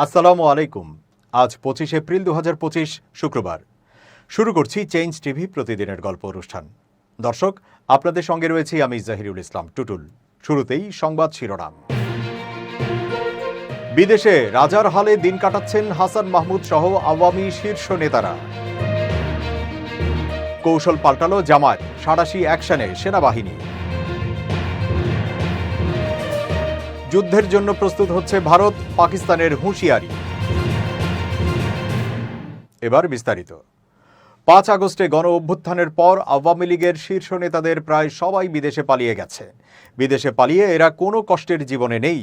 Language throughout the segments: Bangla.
আসসালামু আলাইকুম। আজ 25 এপ্রিল 2025 শুক্রবার। শুরু করছি চেঞ্জ টিভি প্রতিদিনের গল্প অনুষ্ঠান। দর্শক, আপনাদের সঙ্গে রয়েছি আমি জাহিরুল ইসলাম টুটুল। শুরুতেই সংবাদ শিরোনাম। বিদেশে রাজার হালে দিন কাটাচ্ছেন হাসান মাহমুদ সহ আওয়ামী শীর্ষ নেতারা। কৌশল পাল্টালো জামায়াত, সাঁড়াশি অ্যাকশনে সেনাবাহিনী। যুদ্ধের জন্য প্রস্তুত হচ্ছে ভারত, পাকিস্তানের হুঁশিয়ারি। এবার বিস্তারিত। 5 আগস্টে গণ অভ্যুত্থানের পর আওয়ামী লীগের শীর্ষ নেতাদের প্রায় সবাই বিদেশে পালিয়ে গেছে। বিদেশে পালিয়ে এরা কোনো কষ্টের জীবনে নেই,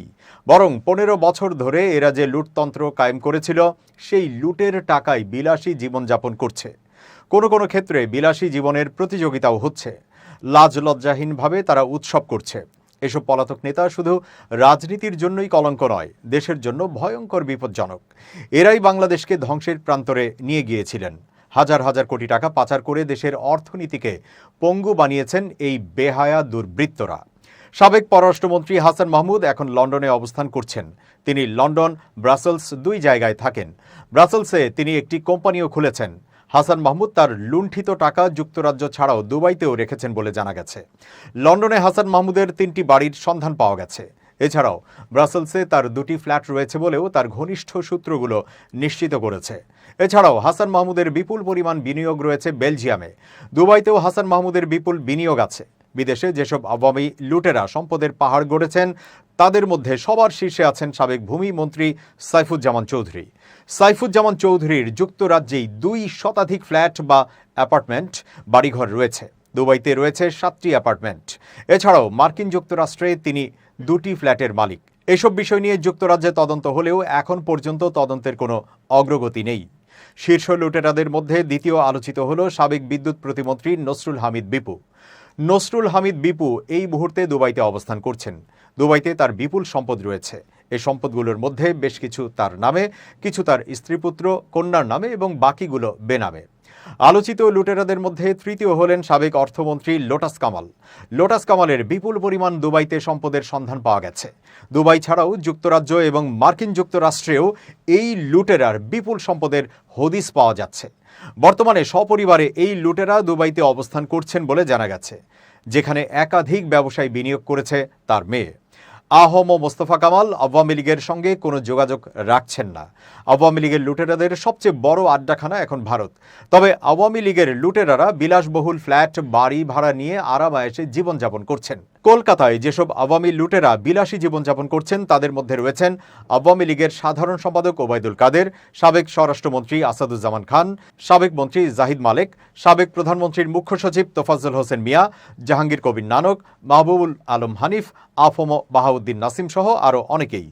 বরং 15 বছর ধরে এরা যে লুটতন্ত্র কায়েম করেছিল সেই লুটের টাকায় বিলাসী জীবনযাপন করছে। কোনো কোনো ক্ষেত্রে বিলাসী জীবনের প্রতিযোগিতাও হচ্ছে। লাজ লজ্জাহীনভাবে তারা উৎসব করছে। এসব পলাতক নেতা শুধু রাজনীতির জন্যই কলঙ্ক নয়, দেশের জন্য ভয়ঙ্কর বিপজ্জনক। এরাই বাংলাদেশকে ধ্বংসের প্রান্তরে নিয়ে গিয়েছিলেন। হাজার হাজার কোটি টাকা পাচার করে দেশের অর্থনীতিকে পঙ্গু বানিয়েছেন এই বেহায়া দুর্বৃত্তরা। সাবেক পররাষ্ট্রমন্ত্রী হাসান মাহমুদ এখন লন্ডনে অবস্থান করছেন। তিনি লন্ডন, ব্রাসেলস দুই জায়গায় থাকেন। ব্রাসেলসে তিনি একটি কোম্পানিও খুলেছেন। হাসান মাহমুদ তার লুণ্ঠিত টাকা যুক্তরাজ্য ছাড়াও দুবাইতেও রেখেছেন বলে জানা গেছে। লন্ডনে হাসান মাহমুদের 3টি বাড়ির সন্ধান পাওয়া গেছে। এছাড়াও ব্রাসেলসে তার 2টি ফ্ল্যাট রয়েছে বলেও তার ঘনিষ্ঠ সূত্রগুলো নিশ্চিত করেছে। এছাড়াও হাসান মাহমুদের বিপুল পরিমাণ বিনিয়োগ রয়েছে বেলজিয়ামে। দুবাইতেও হাসান মাহমুদের বিপুল বিনিয়োগ আছে। বিদেশে যেসব আওয়ামী লুটেরা সম্পদের পাহাড় গড়েছেন তাদের মধ্যে সবার শীর্ষে আছেন সাবেক ভূমিমন্ত্রী সাইফুজ্জামান চৌধুরী। সাইফুজ্জামান চৌধুরীর যুক্তরাজ্যেই 2 শতাধিক ফ্ল্যাট বা অ্যাপার্টমেন্ট বাড়িঘর রয়েছে। দুবাইতে রয়েছে 7টি অ্যাপার্টমেন্ট। এছাড়াও মার্কিন যুক্তরাষ্ট্রে তিনি 2টি ফ্ল্যাটের মালিক। এসব বিষয় নিয়ে যুক্তরাজ্যে তদন্ত হলেও এখন পর্যন্ত তদন্তের কোনো অগ্রগতি নেই। শীর্ষ লুটেরাদের মধ্যে দ্বিতীয় আলোচিত হল সাবেক বিদ্যুৎ প্রতিমন্ত্রী নসরুল হামিদ বিপু। নসরুল হামিদ বিপু এই মুহূর্তে দুবাইতে অবস্থান করছেন। দুবাইতে তার বিপুল সম্পদ রয়েছে। এই সম্পদগুলোর মধ্যে বেশ কিছু তার নামে, কিছু তার স্ত্রীপুত্র কন্যার নামে এবং বাকিগুলো বেনামে। আলোচিত লুটেরাদের মধ্যে তৃতীয় হলেন সাবেক অর্থমন্ত্রী লোটাস কামাল। লোটাস কামালের বিপুল পরিমাণ দুবাইতে সম্পদের সন্ধান পাওয়া গেছে। দুবাই ছাড়াও যুক্তরাজ্য এবং মার্কিন যুক্তরাষ্ট্রেও এই লুটেরার বিপুল সম্পদের হদিস পাওয়া যাচ্ছে। বর্তমানে সপরিবারে এই লুটেরা দুবাইতে অবস্থান করছেন বলে জানা গেছে, যেখানে একাধিক ব্যবসায়ী বিনিয়োগ করেছে তার মেয়ে। আহম মোস্তফা কামাল আওয়ামী লীগের সঙ্গে কোনো যোগাযোগ রাখছেন না। আওয়ামী লীগের লুটেরাদের সবচেয়ে বড় আড্ডাখানা এখন ভারত। তবে আওয়ামী লীগের লুটেরারা বিলাসবহুল ফ্ল্যাট, বাড়ি ভাড়া নিয়ে আরাম-আয়েশে জীবনযাপন করছেন। কলকাতায় যেসব আওয়ামী লুটেরা বিলাসী জীবনযাপন করছেন তাদের মধ্যে রয়েছেন আওয়ামী লীগের সাধারণ সম্পাদক ওবায়দুল কাদের, সাবেক স্বরাষ্ট্রমন্ত্রী আসাদুজ্জামান খান, সাবেক মন্ত্রী জাহিদ মালেক, সাবেক প্রধানমন্ত্রীর মুখ্য সচিব তোফাজ্জল হোসেন মিয়া, জাহাঙ্গীর কবির নানক, মাহবুবুল আলম হানিফ, আফম বাহাউদ্দিন নাসিম সহ আরও অনেকেই।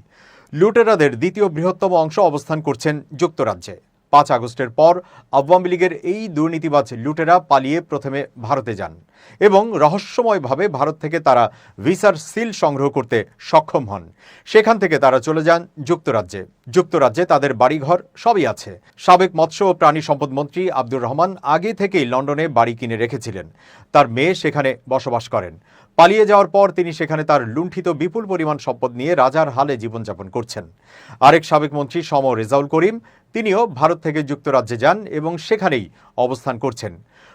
লুটেরাদের দ্বিতীয় বৃহত্তম অংশ অবস্থান করছেন যুক্তরাজ্যে। 5 আগস্টের পর আওয়ামী লীগের এই দুর্নীতিবাজ লুটেরা পালিয়ে প্রথমে ভারতে যান এবং রহস্যময়ভাবে ভারত থেকে তারা ভিসার সিল সংগ্রহ করতে সক্ষম হন। সেখান থেকে তারা চলে যান যুক্তরাজ্যে। যুক্তরাজ্যে তাদের বাড়িঘর সবই আছে। সাবেক মৎস্য ও প্রাণী সম্পদ মন্ত্রী আব্দুর রহমান আগে থেকেই লন্ডনে বাড়ি কিনে রেখেছিলেন। তার মেয়ে সেখানে বসবাস করেন। পালিয়ে যাওয়ার পর তিনি সেখানে তার লুণ্ঠিত বিপুল পরিমাণ সম্পদ নিয়ে রাজার হালে জীবনযাপন করছেন। আরেক সাবেক মন্ত্রী সম রেজাউল করিম, তিনিও ভারত থেকে যুক্তরাজ্যে যান এবং সেখানেই অবস্থান করছেন।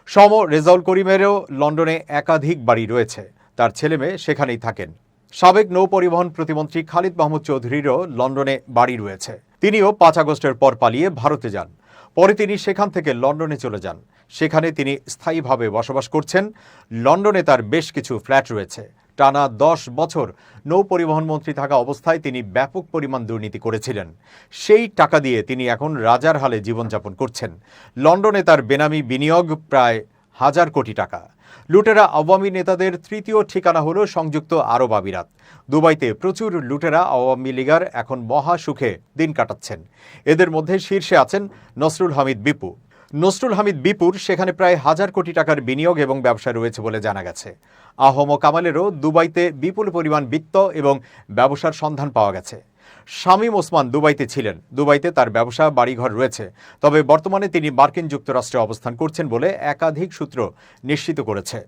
সম রেজাউল করিমেরও লন্ডনে একাধিক বাড়ি রয়েছে। তার ছেলেমেয়ে সেখানেই থাকেন। সাবেক নৌ পরিবহন প্রতিমন্ত্রী খালিদ মাহমুদ চৌধুরীরও লন্ডনে বাড়ি রয়েছে। তিনিও 5 আগস্টের পর পালিয়ে ভারতে যান। পরে তিনি সেখান থেকে লন্ডনে চলে যান। সেখানে তিনি স্থায়ীভাবে বসবাস করছেন। লন্ডনে তার বেশ কিছু ফ্ল্যাট রয়েছে। টানা 10 বছর নৌ পরিবহন মন্ত্রী থাকা অবস্থায় তিনি ব্যাপক পরিমাণ দুর্নীতি করেছিলেন। সেই টাকা দিয়ে তিনি এখন রাজার হালে জীবনযাপন করছেন। লন্ডনে তার বেনামি বিনিয়োগ প্রায় 1000 কোটি টাকা। লুটেরা আওয়ামী নেতাদের তৃতীয় ঠিকানা হল সংযুক্ত আরব আমিরাত। দুবাইতে প্রচুর লুটেরা আওয়ামী লীগার এখন মহা সুখে দিন কাটাচ্ছেন। এদের মধ্যে শীর্ষে আছেন নসরুল হামিদ বিপু। নসরুল হামিদ বিপুর সেখানে প্রায় 1000 কোটি টাকার বিনিয়োগ এবং ব্যবসা রয়েছে বলে জানা গেছে। আহম কামালেরও দুবাইতে বিপুল পরিমাণ বিত্ত এবং ব্যবসার সন্ধান পাওয়া গেছে। শামীম ওসমান দুবাইতে ছিলেন। দুবাইতে তার ব্যবসা, বাড়িঘর রয়েছে। তবে বর্তমানে তিনি মার্কিন যুক্তরাষ্ট্রে অবস্থান করছেন বলে একাধিক সূত্র নিশ্চিত করেছে।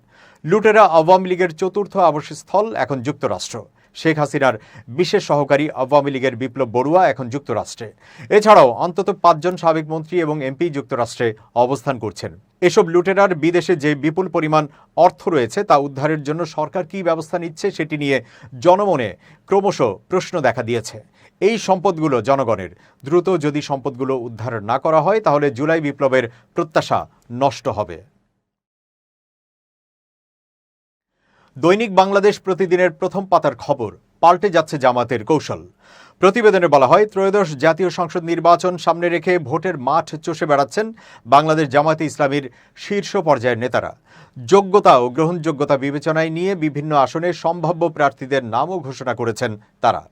লুটেরা আওয়ামী লীগের চতুর্থ আবাসস্থল এখন যুক্তরাষ্ট্র। শেখ হাসিনার বিশেষ সহকারী আওয়ামী লীগের বিপ্লব বড়ুয়া এখন যুক্তরাষ্ট্রে। এছাড়াও অন্তত 5 জন সাবেক মন্ত্রী এবং এমপি যুক্তরাষ্ট্রে অবস্থান করছেন। এসব লুটেরার বিদেশে যে বিপুল পরিমাণ অর্থ রয়েছে তা উদ্ধারের জন্য সরকার কী ব্যবস্থা নিচ্ছে সেটি নিয়ে জনমনে ক্রমশ প্রশ্ন দেখা দিয়েছে। এই সম্পদগুলো জনগণের। দ্রুত যদি সম্পদগুলো উদ্ধার না করা হয় তাহলে জুলাই বিপ্লবের প্রত্যাশা নষ্ট হবে। দৈনিক বাংলাদেশ প্রতিদিনের প্রথম পাতার খবর, পাল্টে যাচ্ছে জামাতের কৌশল। প্রতিবেদনে বলা হয়, ত্রয়োদশ জাতীয় সংসদ নির্বাচন সামনে রেখে ভোটের মাঠ চষে বেড়াচ্ছেন বাংলাদেশ জামায়াতে ইসলামীর শীর্ষ পর্যায়ের নেতারা। যোগ্যতা ও গ্রহণযোগ্যতা বিবেচনায় নিয়ে বিভিন্ন আসনে সম্ভাব্য প্রার্থীদের নামও ঘোষণা করেছেন তারা।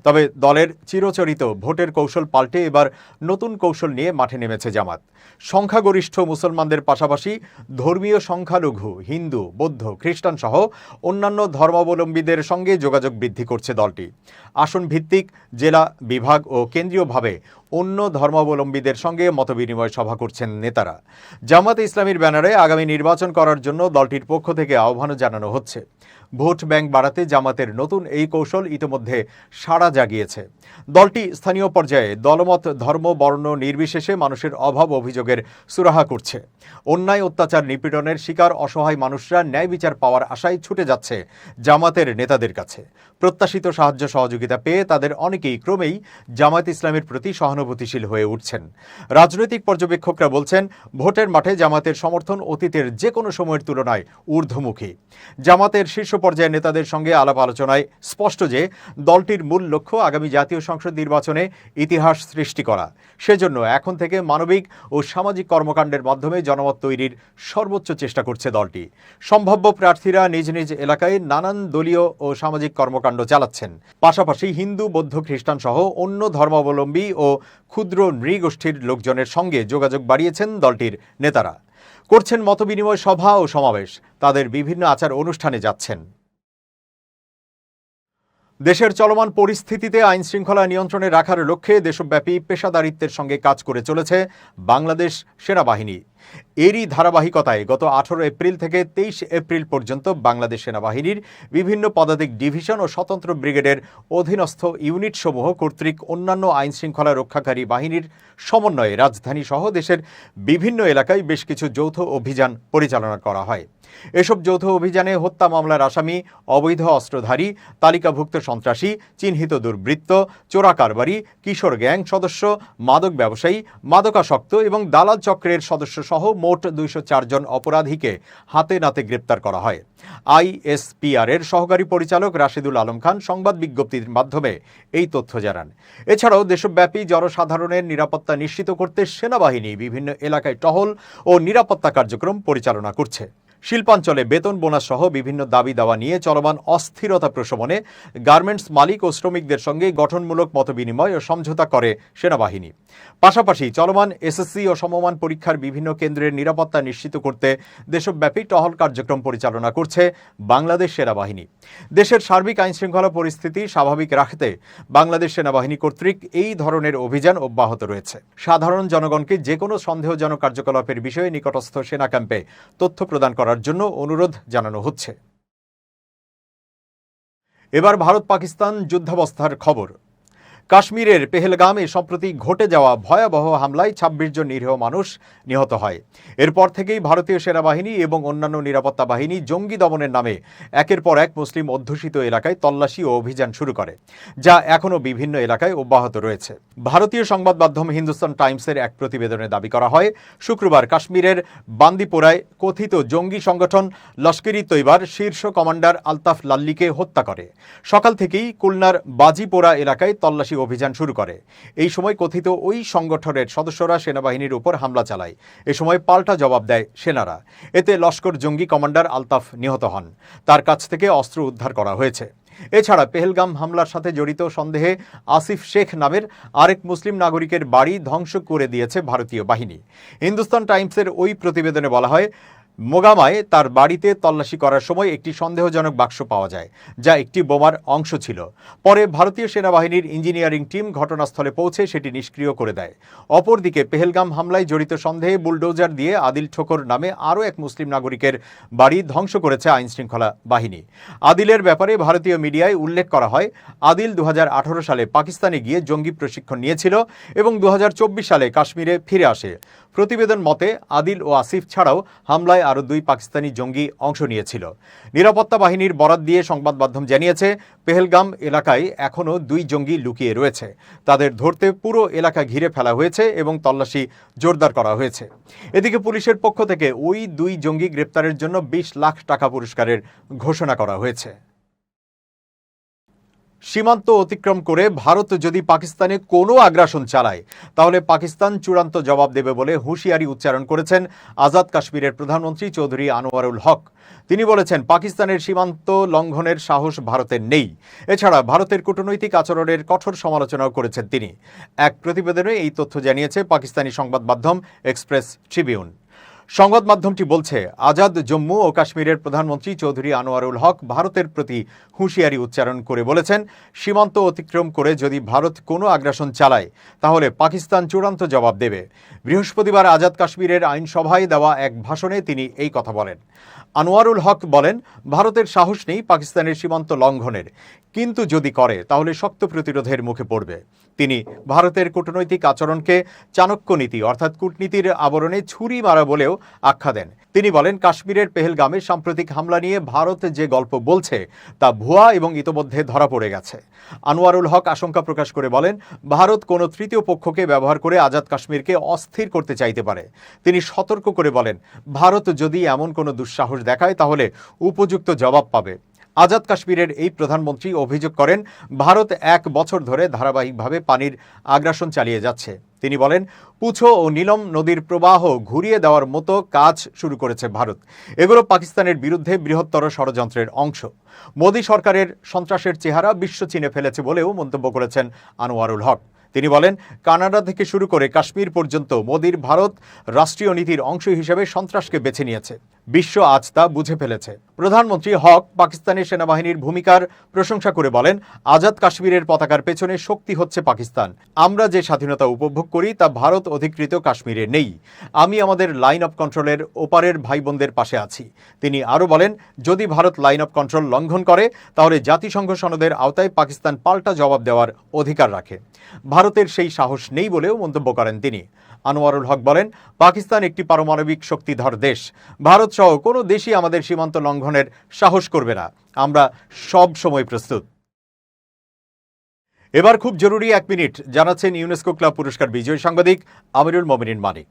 তবে দলের চিরচরিত ভোটের কৌশল পাল্টে এবার নতুন কৌশল নিয়ে মাঠে নেমেছে জামাত। সংখ্যাগরিষ্ঠ মুসলমানদের পাশাপাশি ধর্মীয় সংখ্যালঘু হিন্দু, বৌদ্ধ, খ্রিস্টান সহ অন্যান্য ধর্মাবলম্বীদের সঙ্গে যোগাযোগ বৃদ্ধি করছে দলটি। আসন ভিত্তিক জেলা, বিভাগ ও কেন্দ্রীয়ভাবে অন্য ধর্মাবলম্বীদের সঙ্গে মতবিনিময় সভা করছেন নেতারা। জামাতে ইসলামীর ব্যানারে আগামী নির্বাচন করার জন্য দলটির পক্ষ থেকে আহ্বানও জানানো হচ্ছে। ভোট ব্যাংক বাড়াতে জামাতের নতুন এই কৌশল ইতিমধ্যে সাড়া জাগিয়েছে। দলটি স্থানীয় পর্যায়ে দলমত, ধর্ম, বর্ণ নির্বিশেষে মানুষের অভাব অভিযোগের সুরাহা করছে। অন্যায়, অত্যাচার, নিপীড়নের শিকার অসহায় মানুষরা ন্যায় বিচার পাওয়ার আশায় ছুটে যাচ্ছে জামাতের নেতাদের কাছে। প্রত্যাশিত সাহায্য সহযোগিতা পেয়ে তাদের অনেকেই ক্রমেই জামায়াত ইসলামের প্রতি সহানুভূতিশীল হয়ে উঠছেন। রাজনৈতিক পর্যবেক্ষকরা বলছেন, ভোটের মাঠে জামাতের সমর্থন অতীতের যে কোনো সময়ের তুলনায় ঊর্ধ্বমুখী। জামাতের শীর্ষ পর্যায়ের নেতাদের সঙ্গে আলাপ আলোচনায় স্পষ্ট যে দলটির মূল লক্ষ্য আগামী জাতীয় সংসদ নির্বাচনে ইতিহাস সৃষ্টি করা। সেজন্য এখন থেকে মানবিক ও সামাজিক কর্মকাণ্ডের মাধ্যমে জনমত তৈরির সর্বোচ্চ চেষ্টা করছে দলটি। সম্ভাব্য প্রার্থীরা নিজ নিজ এলাকায় নানান দলীয় ও সামাজিক কর্মকাণ্ড চালাচ্ছেন। পাশাপাশি হিন্দু, বৌদ্ধ, খ্রিস্টান সহ অন্য ধর্মাবলম্বী ও ক্ষুদ্র নৃগোষ্ঠীর লোকজনের সঙ্গে যোগাযোগ বাড়িয়েছেন দলটির নেতারা। করছেন মতবিনিময় সভা ও সমাবেশ, তাদের বিভিন্ন আচার অনুষ্ঠানে যাচ্ছেন। দেশের চলমান পরিস্থিতিতে আইন শৃঙ্খলা নিয়ন্ত্রণে রাখার লক্ষ্যে দেশব্যাপী পেশাদারিত্বের সঙ্গে কাজ করে চলেছে বাংলাদেশ সেনাবাহিনী। এরই ধারাবাহিকতায় গত 18 এপ্রিল থেকে 23 এপ্রিল পর্যন্ত বাংলাদেশ সেনাবাহিনীর বিভিন্ন পদাতিক ডিভিশন ও স্বতন্ত্র ব্রিগেডের অধীনস্থ ইউনিটসমূহ কর্তৃক অন্যান্য আইন শৃঙ্খলা রক্ষাকারী বাহিনীর সমন্বয়ে রাজধানী সহ দেশের বিভিন্ন এলাকায় বেশ কিছু যৌথ অভিযান পরিচালনা করা হয়। এসব যৌথ অভিযানে হত্যা মামলার আসামি, অবৈধ অস্ত্রধারী, তালিকাভুক্ত সন্ত্রাসী, চিহ্নিত দুর্বৃত্ত, চোরা কারবারি, কিশোর গ্যাং সদস্য, মাদক ব্যবসায়ী, মাদকাসক্ত এবং দালাল চক্রের সদস্য সহ মোট 204 জন অপরাধীকে হাতে নাতে গ্রেপ্তার করা হয়। আইএসপিআর এর সহকারী পরিচালক রাশেদুল আলম খান সংবাদ বিজ্ঞপ্তির মাধ্যমে এই তথ্য জানান। এছাড়াও দেশব্যাপী জনসাধারণের নিরাপত্তা নিশ্চিত করতে সেনাবাহিনী বিভিন্ন এলাকায় টহল ও নিরাপত্তা কার্যক্রম পরিচালনা করছে। শিল্পাঞ্চলে বেতন বোনাস সহ বিভিন্ন দাবি দাওয়া নিয়ে চলমান অস্থিরতা প্রশমনে গার্মেন্টস মালিক ও শ্রমিকদের সঙ্গে গঠনমূলক মতবিনিময় ও সমঝোতা করে সেনাবাহিনী। পাশাপাশি চলমান এসএসসি ও সমমান পরীক্ষার বিভিন্ন কেন্দ্রের নিরাপত্তা নিশ্চিত করতে দেশব্যাপী টহল কার্যক্রম পরিচালনা করছে বাংলাদেশ সেনাবাহিনী। দেশের সার্বিক আইনশৃঙ্খলা পরিস্থিতি স্বাভাবিক রাখতে বাংলাদেশ সেনাবাহিনী কর্তৃক এই ধরনের অভিযান অব্যাহত রয়েছে। সাধারণ জনগণকে যে কোনো সন্দেহজনক কার্যকলাপের বিষয়ে নিকটস্থ সেনা ক্যাম্পে তথ্য প্রদান করার জন্য অনুরোধ জানানো হচ্ছে। এবার ভারত পাকিস্তান যুদ্ধাবস্থার খবর। কাশ্মীরের পেহেলগামে সম্প্রতি ঘটে যাওয়া ভয়াবহ হামলায় 26 জন নিরীহ মানুষ নিহত হয়। এরপর থেকেই ভারতীয় সেনাবাহিনী এবং অন্যান্য নিরাপত্তা বাহিনী জঙ্গি দমনের নামে একের পর এক মুসলিম অধ্যুষিত এলাকায় তল্লাশি ও অভিযান শুরু করে, যা এখনও বিভিন্ন এলাকায় অব্যাহত রয়েছে। ভারতীয় সংবাদ মাধ্যম হিন্দুস্তান টাইমসের এক প্রতিবেদনে দাবি করা হয়, শুক্রবার কাশ্মীরের বান্দিপোরায় কথিত জঙ্গি সংগঠন লস্কর ই তৈবার শীর্ষ কমান্ডার আলতাফ লাল্লিকে হত্যা করে। সকাল থেকেই খুলনার বাজিপোরা এলাকায় তল্লাশি অভিযান শুরু করে। এই সময় কথিত ওই সংগঠনের সদস্যরা সেনাবাহিনীর উপর হামলা চালায়। এ সময় পাল্টা জবাব দেয় সেনারা। এতে লস্কর জঙ্গি কমান্ডার আলতাফ নিহত হন। তার কাছ থেকে অস্ত্র উদ্ধার করা হয়েছে। এছাড়া পেহেলগাম হামলার সাথে জড়িত সন্দেহে আসিফ শেখ নামের আরেক মুসলিম নাগরিকের বাড়ি ধ্বংস করে দিয়েছে ভারতীয় বাহিনী। হিন্দুস্তান টাইমসের ওই প্রতিবেদনে বলা হয়, মোগামায় তার বাড়িতে তল্লাশি করার সময় একটি সন্দেহজনক বাক্স পাওয়া যায়, যা একটি বোমার অংশ ছিল। পরে ভারতীয় সেনাবাহিনীর ইঞ্জিনিয়ারিং টিম ঘটনাস্থলে পৌঁছে সেটি নিষ্ক্রিয় করে দেয়। অপরদিকে পেহেলগাম হামলায় জড়িত সন্দেহে বুলডোজার দিয়ে আদিল ঠোকর নামে আরও এক মুসলিম নাগরিকের বাড়ি ধ্বংস করেছে আইনশৃঙ্খলা বাহিনী। আদিলের ব্যাপারে ভারতীয় মিডিয়ায় উল্লেখ করা হয়, আদিল 2018 সালে পাকিস্তানে গিয়ে জঙ্গি প্রশিক্ষণ নিয়েছিল এবং 2024 সালে কাশ্মীরে ফিরে আসে। প্রতিবেদন মতে আদিল ও আসিফ ছাড়াও হামলায় আরও 2 পাকিস্তানি জঙ্গি অংশ নিয়েছিল। নিরাপত্তা বাহিনীর বরাত দিয়ে সংবাদ মাধ্যম জানিয়েছে, পেহেলগাম এলাকায় এখনও 2 জঙ্গি লুকিয়ে রয়েছে। তাদের ধরতে পুরো এলাকা ঘিরে ফেলা হয়েছে এবং তল্লাশি জোরদার করা হয়েছে। এদিকে পুলিশের পক্ষ থেকে ওই 2 জঙ্গি গ্রেপ্তারের জন্য 20 লাখ টাকা পুরস্কারের ঘোষণা করা হয়েছে। সীমান্ত অতিক্রম করে ভারত যদি পাকিস্তানে কোনো আগ্রাসন চালায়, তাহলে পাকিস্তান চূড়ান্ত জবাব দেবে বলে হুঁশিয়ারি উচ্চারণ করেছেন আজাদ কাশ্মীরের প্রধানমন্ত্রী চৌধুরী আনোয়ারুল হক। তিনি বলেছেন, পাকিস্তানের সীমান্ত লঙ্ঘনের সাহস ভারতের নেই। এছাড়া ভারতের কূটনৈতিক আচরণের কঠোর সমালোচনাও করেছেন তিনি। এক প্রতিবেদনে এই তথ্য জানিয়েছে পাকিস্তানি সংবাদ মাধ্যম এক্সপ্রেস ট্রিবিউন। সংবাদ মাধ্যমটি বলছে, আজাদ জম্মু ও কাশ্মীরের প্রধানমন্ত্রী চৌধুরী আনোয়ারুল হক ভারতের প্রতি হুঁশিয়ারি উচ্চারণ করে বলেছেন, সীমান্ত অতিক্রম করে যদি ভারত কোনো আগ্রাসন চালায়, তাহলে পাকিস্তান চূড়ান্ত জবাব দেবে। বৃহস্পতিবার আজাদ কাশ্মীরের আইনসভায় দেওয়া এক ভাষণে তিনি এই কথা বলেন। আনোয়ারুল হক বলেন, ভারতের সাহস নেই পাকিস্তানের সীমান্ত লঙ্ঘনের, কিন্তু যদি করে তাহলে শক্ত প্রতিরোধের মুখে পড়বে। তিনি ভারতের কূটনৈতিক আচরণকে চাণক্য নীতি অর্থাৎ কূটনীতির আবরণে ছুরি মারা বলেও আখ্যা দেন। তিনি বলেন, কাশ্মীরের পেহেলগামে সাম্প্রতিক হামলা নিয়ে ভারত যে গল্প বলছে তা ভুয়া এবং ইতোমধ্যে ধরা পড়ে গেছে। আনোয়ারুল হক আশঙ্কা প্রকাশ করে বলেন, ভারত কোনো তৃতীয় পক্ষকে ব্যবহার করে আজাদ কাশ্মীরকে অস্থির করতে চাইতে পারে। তিনি সতর্ক করে বলেন, ভারত যদি এমন কোনো দুঃসাহস দেখায় তাহলে উপযুক্ত জবাব পাবে। আজাদ কাশ্মীরের এই প্রধানমন্ত্রী অভিযোগ করেন, ভারত 1 বছর ধরে ধারাবাহিকভাবে পানির আগ্রাসন চালিয়ে যাচ্ছে। তিনি বলেন, পুছো ও নীলম নদীর প্রবাহ ঘুরিয়ে দেওয়ার মতো কাজ শুরু করেছে ভারত। এগুলো পাকিস্তানের বিরুদ্ধে বৃহত্তর ষড়যন্ত্রের অংশ। মোদী সরকারের সন্ত্রাসের চেহারা বিশ্ব চিনে ফেলেছে বলেও মন্তব্য করেছেন আনোয়ারুল হক। তিনি বলেন, কানাডা থেকে শুরু করে কাশ্মীর পর্যন্ত মোদীর ভারত রাষ্ট্রীয় নীতির অংশ হিসেবে সন্ত্রাসকে বেছে নিয়েছে। বিশ্ব আজ তা বুঝে ফেলেছে। প্রধানমন্ত্রী হক পাকিস্তানের সেনাবাহিনীর ভূমিকার প্রশংসা করে বলেন, আজাদ কাশ্মীরের পতাকার পেছনে শক্তি হচ্ছে পাকিস্তান। আমরা যে স্বাধীনতা উপভোগ করি তা ভারত অধিকৃত কাশ্মীরে নেই। আমি আমাদের লাইন অফ কন্ট্রোলের ওপারের ভাই বোনদের পাশে আছি। তিনি আরও বলেন, যদি ভারত লাইন অফ কন্ট্রোল লঙ্ঘন করে তাহলে জাতিসংঘ সনদের আওতায় পাকিস্তান পাল্টা জবাব দেওয়ার অধিকার রাখে। ভারতের সেই সাহস নেই বলেও মন্তব্য করেন তিনি। আনোয়ারুল হক বলেন, পাকিস্তান একটি পারমাণবিক শক্তিধর দেশ। ভারত সহ কোনো দেশই আমাদের সীমান্ত লঙ্ঘনের সাহস করবে না। আমরা সব সময় প্রস্তুত। এবার খুব জরুরি 1 মিনিট জানাচ্ছেন ইউনেস্কো ক্লাব পুরস্কার বিজয়ী সাংবাদিক আমিরুল মোমিনিন মানিক।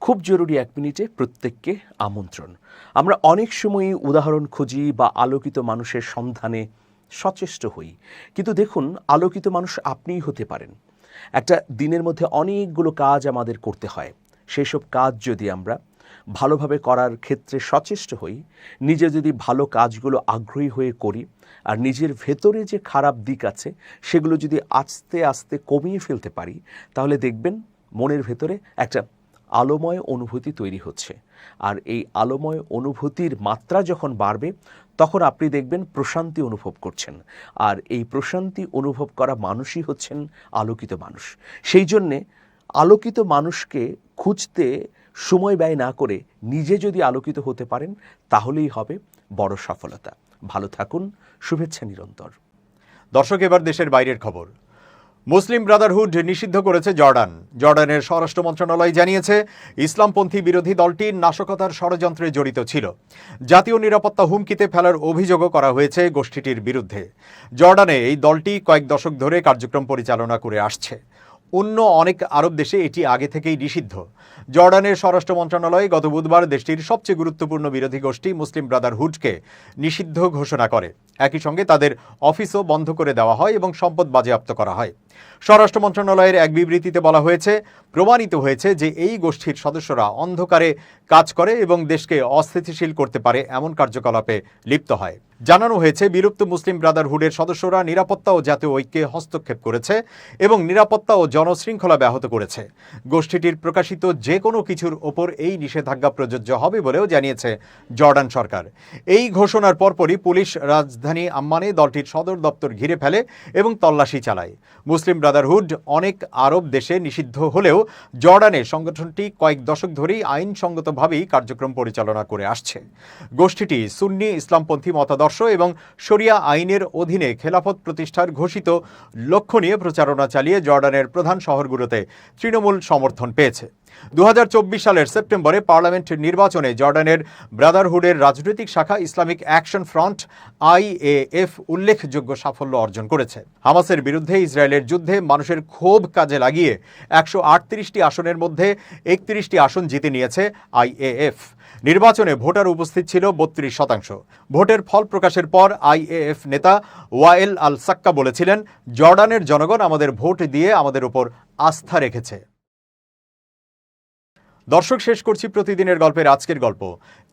খুব জরুরি 1 মিনিটে প্রত্যেককে আমন্ত্রণ। আমরা অনেক সময়ই উদাহরণ খুঁজি বা আলোকিত মানুষের সন্ধানে সচেষ্ট হই, কিন্তু দেখুন, আলোকিত মানুষ আপনিই হতে পারেন। একটা দিনের মধ্যে অনেকগুলো কাজ আমাদের করতে হয়। সেই সব কাজ যদি আমরা ভালোভাবে করার ক্ষেত্রে সচেষ্ট হই, নিজে যদি ভালো কাজগুলো আগ্রহী হয়ে করি, আর নিজের ভেতরে যে খারাপ দিক আছে সেগুলো যদি আস্তে আস্তে কমিয়ে ফেলতে পারি, তাহলে দেখবেন মনের ভেতরে একটা আলোময় অনুভূতি তৈরি হচ্ছে। আর এই আলোময় অনুভূতির মাত্রা যখন বাড়বে, তখন আপনি দেখবেন প্রশান্তি অনুভব করছেন। আর এই প্রশান্তি অনুভব করা মানুষই হচ্ছেন আলোকিত মানুষ। সেই জন্যে আলোকিত মানুষকে খুঁজতে সময় ব্যয় না করে নিজে যদি আলোকিত হতে পারেন, তাহলেই হবে বড় সফলতা। ভালো থাকুন, শুভেচ্ছা নিরন্তর। দর্শক, এবার দেশের বাইরের খবর। মুসলিম ব্রাদারহুড নিষিদ্ধ করেছে জর্ডান। জর্ডানের স্বরাষ্ট্র মন্ত্রণালয় জানিয়েছে, ইসলামপন্থী বিরোধী দলটি নাশকতার ষড়যন্ত্রে জড়িত ছিল। জাতীয় নিরাপত্তা হুমকিতে ফেলার অভিযোগও করা হয়েছে গোষ্ঠীটির বিরুদ্ধে। জর্ডানে এই দলটি কয়েক দশক ধরে কার্যক্রম পরিচালনা করে আসছে। অন্য অনেক আরব দেশে এটি আগে থেকেই নিষিদ্ধ। জর্ডানের স্বরাষ্ট্র মন্ত্রণালয় গত বুধবার দেশটির সবচেয়ে গুরুত্বপূর্ণ বিরোধী গোষ্ঠী মুসলিম ব্রাদারহুডকে নিষিদ্ধ ঘোষণা করে। একই সঙ্গে তাদের অফিসও বন্ধ করে দেওয়া হয় এবং সম্পদ বাজেয়াপ্ত করা হয়। স্বরাষ্ট্র মন্ত্রণালয়ের এক বিবৃতিতে বলা হয়েছে, প্রমাণিত হয়েছে যে এই গোষ্ঠীর সদস্যরা অন্ধকারে কাজ করে এবং দেশকে অস্থিতিশীল করতে পারে এমন কার্যকলাপে লিপ্ত হয়। জানানো হয়েছে বিলুপ্ত মুসলিম ব্রাদারহুডের সদস্যরা নিরাপত্তা ও জাতীয় ঐক্যে হস্তক্ষেপ করেছে এবং নিরাপত্তা ও জনশৃঙ্খলা ব্যাহত করেছে। গোষ্ঠীটির প্রকাশিত যে কোনো কিছুর ওপর এই নিষেধাজ্ঞা প্রযোজ্য হবে বলেও জানিয়েছে জর্ডান সরকার। এই ঘোষণার পরপরই পুলিশ রাজধানী আম্মানে দলটির সদর দপ্তর ঘিরে ফেলে এবং তল্লাশি চালায়। মুসলিম ব্রাদারহুড অনেক আরব দেশে নিষিদ্ধ হলেও জর্ডানে সংগঠনটি কয়েক দশক ধরেই আইনসঙ্গতভাবেই কার্যক্রম পরিচালনা করে আসছে। গোষ্ঠীটি সুন্নি ইসলামপন্থী মতাদর্শ এবং শরিয়া আইনের অধীনে খেলাফত প্রতিষ্ঠার ঘোষিত লক্ষ্য নিয়ে প্রচারণা চালিয়ে জর্ডানের প্রধান শহরগুলোতে তৃণমূল সমর্থন পেয়েছে। 2024 সালের সেপ্টেম্বরে পার্লামেন্ট নির্বাচনে জর্ডানের ব্রাদারহুডের রাজনৈতিক শাখা ইসলামিক অ্যাকশন ফ্রন্ট IAF উল্লেখযোগ্য সাফল্য অর্জন করেছে। হামাসের বিরুদ্ধে ইসরায়েলের যুদ্ধে মানুষের ক্ষোভ কাজে লাগিয়ে 138টি আসনের মধ্যে 31টি আসন জিতে নিয়েছে IAF। নির্বাচনে ভোটার উপস্থিত ছিল 32%। ভোটের ফল প্রকাশের পর IAF নেতা ওয়ায়েল আল সাক্কা বলেছিলেন, জর্ডানের জনগণ আমাদের ভোট দিয়ে আমাদের উপর আস্থা রেখেছে। দর্শক, শেষ করছি প্রতিদিনের গল্পের আজকের গল্প।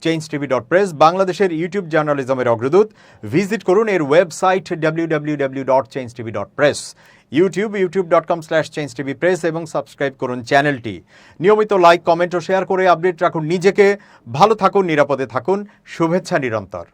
changetv.press বাংলাদেশের ইউটিউব জার্নালিজমের অগ্রদূত। ভিজিট করুন এর ওয়েবসাইট www.changetv.press, youtube.com/changetvpress এবং সাবস্ক্রাইব করুন চ্যানেলটি। নিয়মিত লাইক, কমেন্ট ও শেয়ার করে আপডেট রাখুন নিজেকে। ভালো থাকুন, নিরাপদে থাকুন। শুভেচ্ছা নিরন্তর।